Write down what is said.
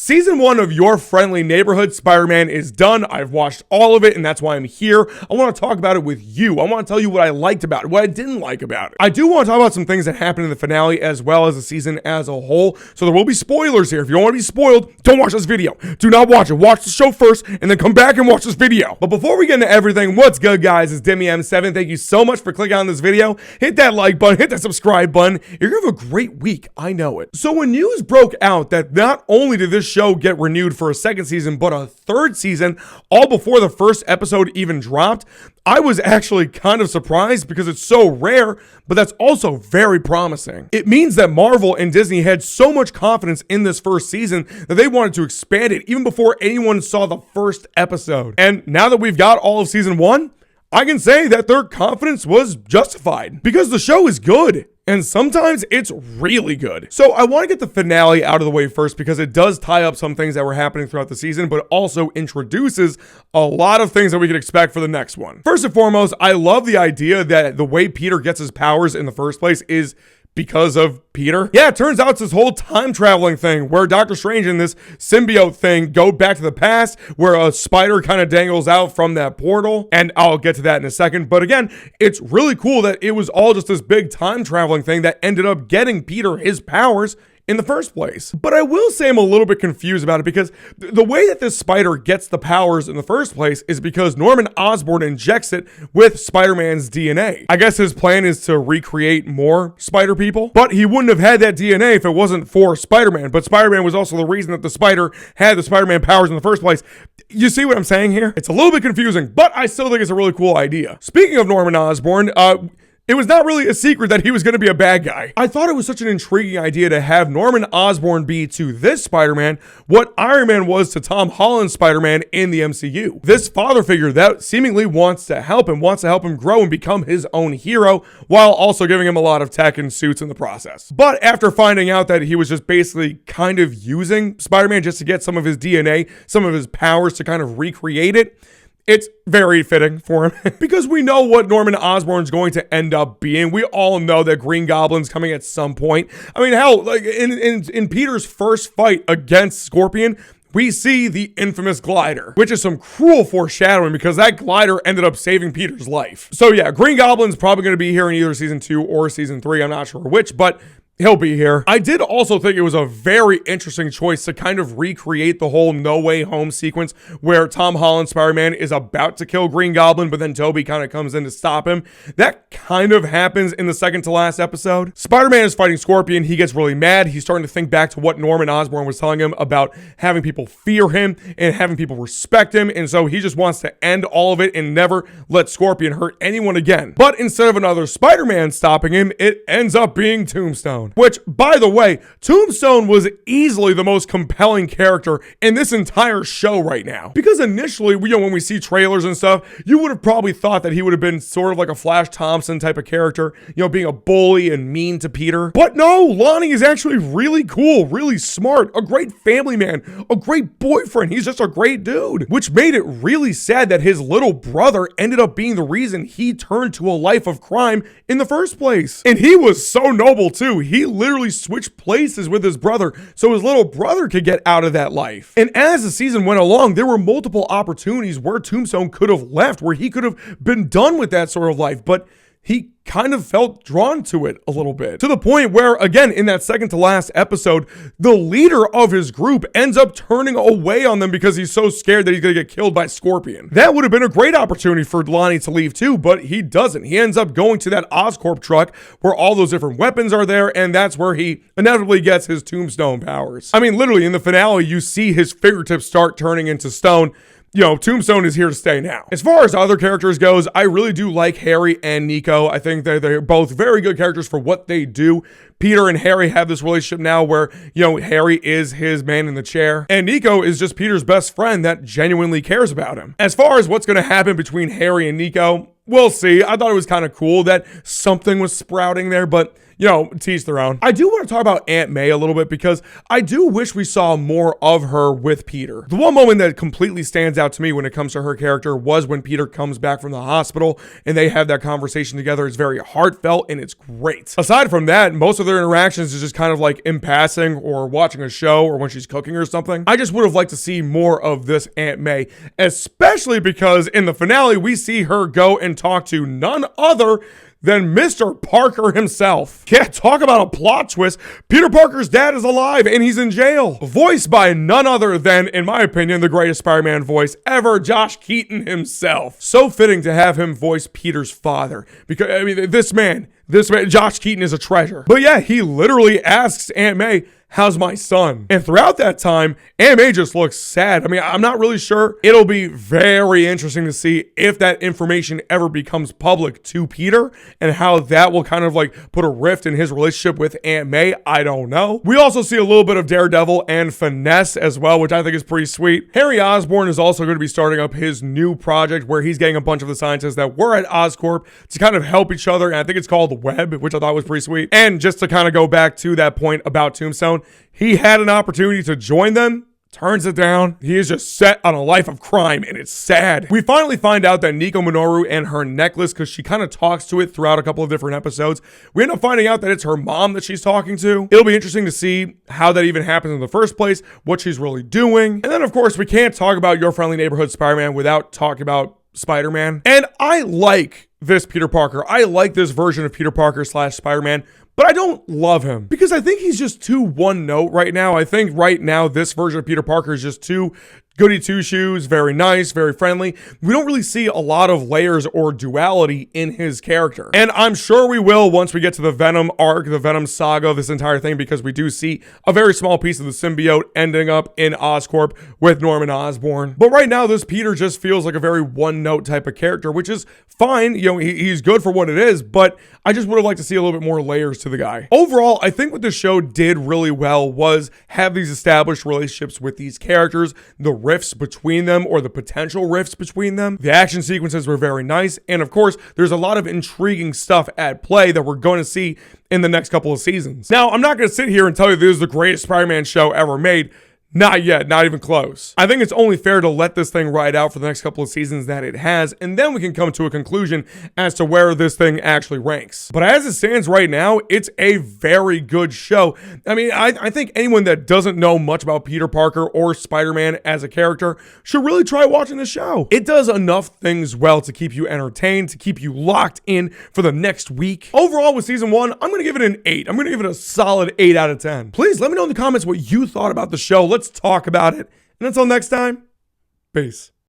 Season 1 of Your Friendly Neighborhood Spider-Man is done. I've watched all of it, and that's why I'm here. I want to talk about it with you. I want to tell you what I liked about it, what I didn't like about it. I do want to talk about some things that happened in the finale as well as the season as a whole, so there will be spoilers here. If you don't want to be spoiled, don't watch this video. Do not watch it. Watch the show first, and then come back and watch this video. But before we get into everything, what's good, guys? It's DemiM7. Thank you so much for clicking on this video. Hit that like button, hit that subscribe button. You're going to have a great week. I know it. So when news broke out that not only did this show get renewed for a second season, but a third season, all before the first episode even dropped, I was actually kind of surprised because it's so rare, but that's also very promising. It means that Marvel and Disney had so much confidence in this first season that they wanted to expand it even before anyone saw the first episode. And now that we've got all of season 1, I can say that their confidence was justified because the show is good. And sometimes it's really good. So I want to get the finale out of the way first because it does tie up some things that were happening throughout the season, but also introduces a lot of things that we could expect for the next one. First and foremost, I love the idea that the way Peter gets his powers in the first place is because of Peter. Yeah, it turns out it's this whole time traveling thing where Doctor Strange and this symbiote thing go back to the past where a spider kind of dangles out from that portal. And I'll get to that in a second. But again, it's really cool that it was all just this big time traveling thing that ended up getting Peter his powers in the first place. But I will say I'm a little bit confused about it because the way that this spider gets the powers in the first place is because Norman Osborn injects it with Spider-Man's DNA. I guess his plan is to recreate more spider people, but he wouldn't have had that DNA if it wasn't for Spider-Man. But Spider-Man was also the reason that the spider had the Spider-Man powers in the first place. You see what I'm saying here? It's a little bit confusing, but I still think it's a really cool idea. Speaking of Norman Osborn, it was not really a secret that he was going to be a bad guy. I thought it was such an intriguing idea to have Norman Osborn be to this Spider-Man what Iron Man was to Tom Holland's Spider-Man in the MCU. This father figure that seemingly wants to help him grow and become his own hero while also giving him a lot of tech and suits in the process. But after finding out that he was just basically kind of using Spider-Man just to get some of his DNA, some of his powers to kind of recreate it, it's very fitting for him because we know what Norman Osborn's going to end up being. We all know that Green Goblin's coming at some point. I mean, hell, like in Peter's first fight against Scorpion, we see the infamous glider, which is some cruel foreshadowing because that glider ended up saving Peter's life. So yeah, Green Goblin's probably going to be here in either season 2 or season 3. I'm not sure which, but he'll be here. I did also think it was a very interesting choice to kind of recreate the whole No Way Home sequence where Tom Holland Spider-Man is about to kill Green Goblin, but then Tobey kind of comes in to stop him. That kind of happens in the second to last episode. Spider-Man is fighting Scorpion. He gets really mad. He's starting to think back to what Norman Osborn was telling him about having people fear him and having people respect him. And so he just wants to end all of it and never let Scorpion hurt anyone again. But instead of another Spider-Man stopping him, it ends up being Tombstone. Which, by the way, Tombstone was easily the most compelling character in this entire show right now. Because initially, when we see trailers and stuff, you would have probably thought that he would have been sort of like a Flash Thompson type of character, being a bully and mean to Peter. But no, Lonnie is actually really cool, really smart, a great family man, a great boyfriend. He's just a great dude. Which made it really sad that his little brother ended up being the reason he turned to a life of crime in the first place. And he was so noble too. He literally switched places with his brother so his little brother could get out of that life. And as the season went along, there were multiple opportunities where Tombstone could have left, where he could have been done with that sort of life, but he kind of felt drawn to it a little bit. To the point where, again, in that second to last episode, the leader of his group ends up turning away on them because he's so scared that he's going to get killed by Scorpion. That would have been a great opportunity for Lonnie to leave too, but he doesn't. He ends up going to that Oscorp truck where all those different weapons are there, and that's where he inevitably gets his Tombstone powers. I mean, literally, in the finale, you see his fingertips start turning into stone. Tombstone is here to stay now. As far as other characters goes, I really do like Harry and Nico. I think they're both very good characters for what they do. Peter and Harry have this relationship now where, Harry is his man in the chair, and Nico is just Peter's best friend that genuinely cares about him. As far as what's going to happen between Harry and Nico, we'll see. I thought it was kind of cool that something was sprouting there, but teach their own. I do want to talk about Aunt May a little bit because I do wish we saw more of her with Peter. The one moment that completely stands out to me when it comes to her character was when Peter comes back from the hospital and they have that conversation together. It's very heartfelt and it's great. Aside from that, most of their interactions is just kind of like in passing or watching a show or when she's cooking or something. I just would have liked to see more of this Aunt May, especially because in the finale, we see her go and talk to none other than Mr. Parker himself. Yeah, talk about a plot twist. Peter Parker's dad is alive and he's in jail. Voiced by none other than, in my opinion, the greatest Spider-Man voice ever, Josh Keaton himself. So fitting to have him voice Peter's father. Because, I mean, this man, Josh Keaton is a treasure. But yeah, he literally asks Aunt May, how's my son? And throughout that time, Aunt May just looks sad. I mean, I'm not really sure. It'll be very interesting to see if that information ever becomes public to Peter and how that will kind of like put a rift in his relationship with Aunt May. I don't know. We also see a little bit of Daredevil and Finesse as well, which I think is pretty sweet. Harry Osborn is also going to be starting up his new project where he's getting a bunch of the scientists that were at Oscorp to kind of help each other. And I think it's called Web, which I thought was pretty sweet. And just to kind of go back to that point about Tombstone, he had an opportunity to join them, turns it down. He is just set on a life of crime, and it's sad. We finally find out that Nico Minoru and her necklace, because she kind of talks to it throughout a couple of different episodes, we end up finding out that it's her mom that she's talking to. It'll be interesting to see how that even happens in the first place, what she's really doing. And then, of course, we can't talk about Your Friendly Neighborhood Spider-Man without talking about Spider-Man. And I like this Peter Parker. I like this version of Peter Parker / Spider-Man. But I don't love him because I think he's just too one note right now. I think right now this version of Peter Parker is just too goody two shoes, very nice, very friendly. We don't really see a lot of layers or duality in his character. And I'm sure we will once we get to the Venom arc, the Venom saga, this entire thing, because we do see a very small piece of the symbiote ending up in Oscorp with Norman Osborn. But right now, this Peter just feels like a very one note type of character, which is fine. He's good for what it is, but I just would have liked to see a little bit more layers to the guy. Overall, I think what the show did really well was have these established relationships with these characters, the rifts between them or the potential rifts between them. The action sequences were very nice. And of course, there's a lot of intriguing stuff at play that we're going to see in the next couple of seasons. Now, I'm not going to sit here and tell you this is the greatest Spider-Man show ever made. Not yet, not even close. I think it's only fair to let this thing ride out for the next couple of seasons that it has, and then we can come to a conclusion as to where this thing actually ranks. But as it stands right now, it's a very good show. I mean, I think anyone that doesn't know much about Peter Parker or Spider-Man as a character should really try watching the show. It does enough things well to keep you entertained, to keep you locked in for the next week. Overall, with season 1, I'm going to give it an 8. I'm going to give it a solid 8 out of 10. Please let me know in the comments what you thought about the show. Let's talk about it. And until next time, peace.